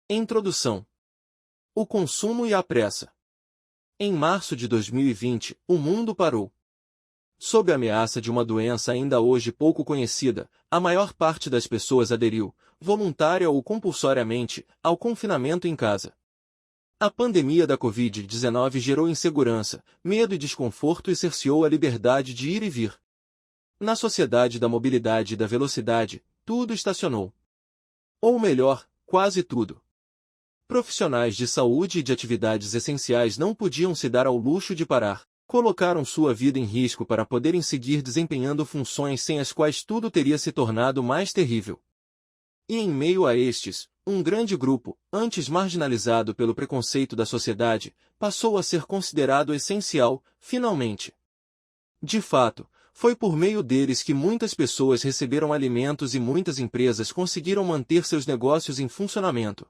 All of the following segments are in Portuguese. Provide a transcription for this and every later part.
Introdução. O consumo e a pressa. Em março de 2020, o mundo parou. Sob a ameaça de uma doença ainda hoje pouco conhecida, a maior parte das pessoas aderiu, voluntária ou compulsoriamente, ao confinamento em casa. A pandemia da Covid-19 gerou insegurança, medo e desconforto e cerceou a liberdade de ir e vir. Na sociedade da mobilidade e da velocidade, tudo estacionou. Ou melhor, quase tudo. Profissionais de saúde e de atividades essenciais não podiam se dar ao luxo de parar. Colocaram sua vida em risco para poderem seguir desempenhando funções sem as quais tudo teria se tornado mais terrível. E em meio a estes, um grande grupo, antes marginalizado pelo preconceito da sociedade, passou a ser considerado essencial, finalmente. De fato, foi por meio deles que muitas pessoas receberam alimentos e muitas empresas conseguiram manter seus negócios em funcionamento.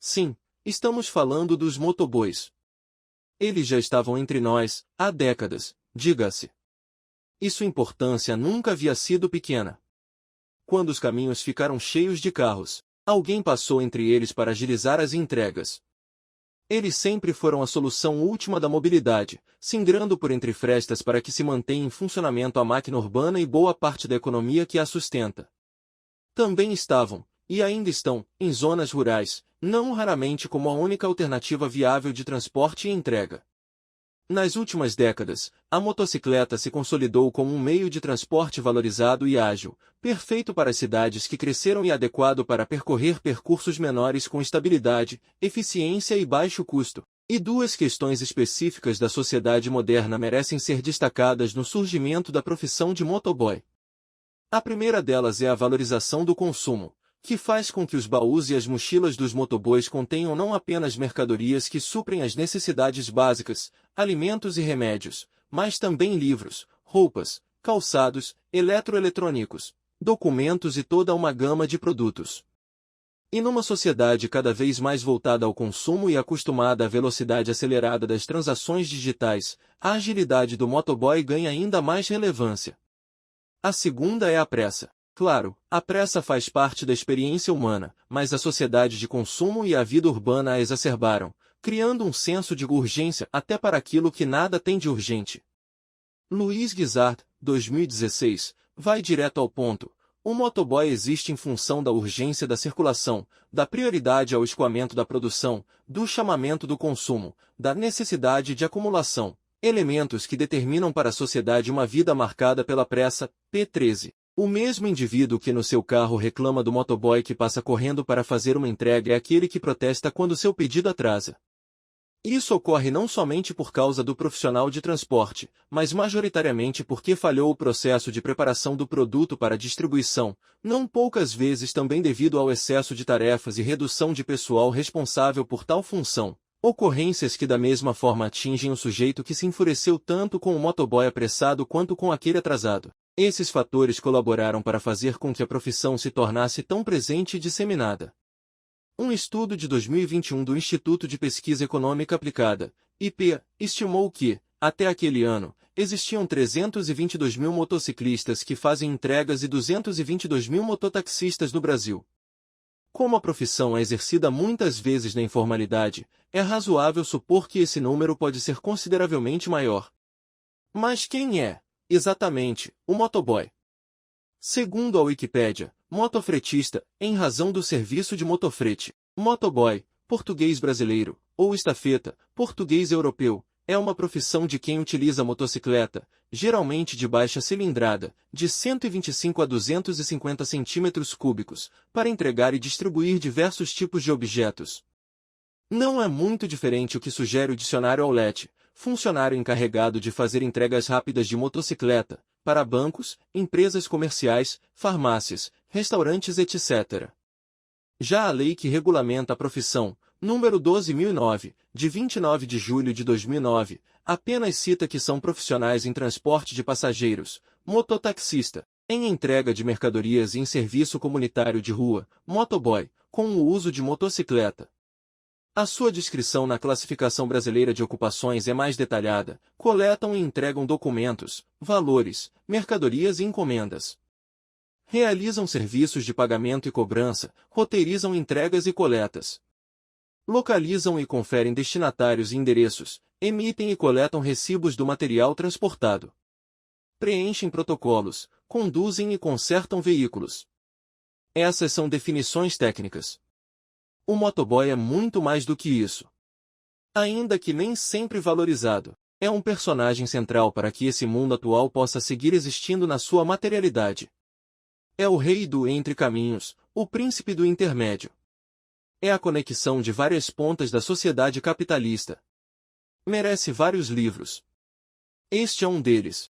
Sim, estamos falando dos motoboys. Eles já estavam entre nós, há décadas, diga-se. E sua importância nunca havia sido pequena. Quando os caminhos ficaram cheios de carros, alguém passou entre eles para agilizar as entregas. Eles sempre foram a solução última da mobilidade, singrando por entre frestas para que se mantenha em funcionamento a máquina urbana e boa parte da economia que a sustenta. Também estavam, e ainda estão, em zonas rurais, não raramente como a única alternativa viável de transporte e entrega. Nas últimas décadas, a motocicleta se consolidou como um meio de transporte valorizado e ágil, perfeito para as cidades que cresceram e adequado para percorrer percursos menores com estabilidade, eficiência e baixo custo. E duas questões específicas da sociedade moderna merecem ser destacadas no surgimento da profissão de motoboy. A primeira delas é a valorização do consumo, que faz com que os baús e as mochilas dos motoboys contenham não apenas mercadorias que suprem as necessidades básicas, alimentos e remédios, mas também livros, roupas, calçados, eletroeletrônicos, documentos e toda uma gama de produtos. E numa sociedade cada vez mais voltada ao consumo e acostumada à velocidade acelerada das transações digitais, a agilidade do motoboy ganha ainda mais relevância. A segunda é a pressa. Claro, a pressa faz parte da experiência humana, mas a sociedade de consumo e a vida urbana a exacerbaram, criando um senso de urgência até para aquilo que nada tem de urgente. Louis Guizzard, 2016, vai direto ao ponto. O motoboy existe em função da urgência da circulação, da prioridade ao escoamento da produção, do chamamento do consumo, da necessidade de acumulação, elementos que determinam para a sociedade uma vida marcada pela pressa. P13. O mesmo indivíduo que no seu carro reclama do motoboy que passa correndo para fazer uma entrega é aquele que protesta quando seu pedido atrasa. Isso ocorre não somente por causa do profissional de transporte, mas majoritariamente porque falhou o processo de preparação do produto para distribuição, não poucas vezes também devido ao excesso de tarefas e redução de pessoal responsável por tal função. Ocorrências que da mesma forma atingem o sujeito que se enfureceu tanto com o motoboy apressado quanto com aquele atrasado. Esses fatores colaboraram para fazer com que a profissão se tornasse tão presente e disseminada. Um estudo de 2021 do Instituto de Pesquisa Econômica Aplicada, IP, estimou que, até aquele ano, existiam 322 mil motociclistas que fazem entregas e 222 mil mototaxistas no Brasil. Como a profissão é exercida muitas vezes na informalidade, é razoável supor que esse número pode ser consideravelmente maior. Mas quem é, exatamente, o motoboy? Segundo a Wikipédia, motofretista, em razão do serviço de motofrete. Motoboy, português brasileiro, ou estafeta, português europeu, é uma profissão de quem utiliza motocicleta, geralmente de baixa cilindrada, de 125 a 250 cm3, para entregar e distribuir diversos tipos de objetos. Não é muito diferente o que sugere o dicionário Aulete, funcionário encarregado de fazer entregas rápidas de motocicleta, para bancos, empresas comerciais, farmácias, restaurantes etc. Já a lei que regulamenta a profissão, número 12.009, de 29 de julho de 2009, apenas cita que são profissionais em transporte de passageiros, mototaxista, em entrega de mercadorias e em serviço comunitário de rua, motoboy, com o uso de motocicleta. A sua descrição na Classificação Brasileira de Ocupações é mais detalhada, coletam e entregam documentos, valores, mercadorias e encomendas. Realizam serviços de pagamento e cobrança, roteirizam entregas e coletas. Localizam e conferem destinatários e endereços, emitem e coletam recibos do material transportado. Preenchem protocolos, conduzem e consertam veículos. Essas são definições técnicas. O motoboy é muito mais do que isso. Ainda que nem sempre valorizado, é um personagem central para que esse mundo atual possa seguir existindo na sua materialidade. É o rei do entre caminhos, o príncipe do intermédio. É a conexão de várias pontas da sociedade capitalista. Merece vários livros. Este é um deles.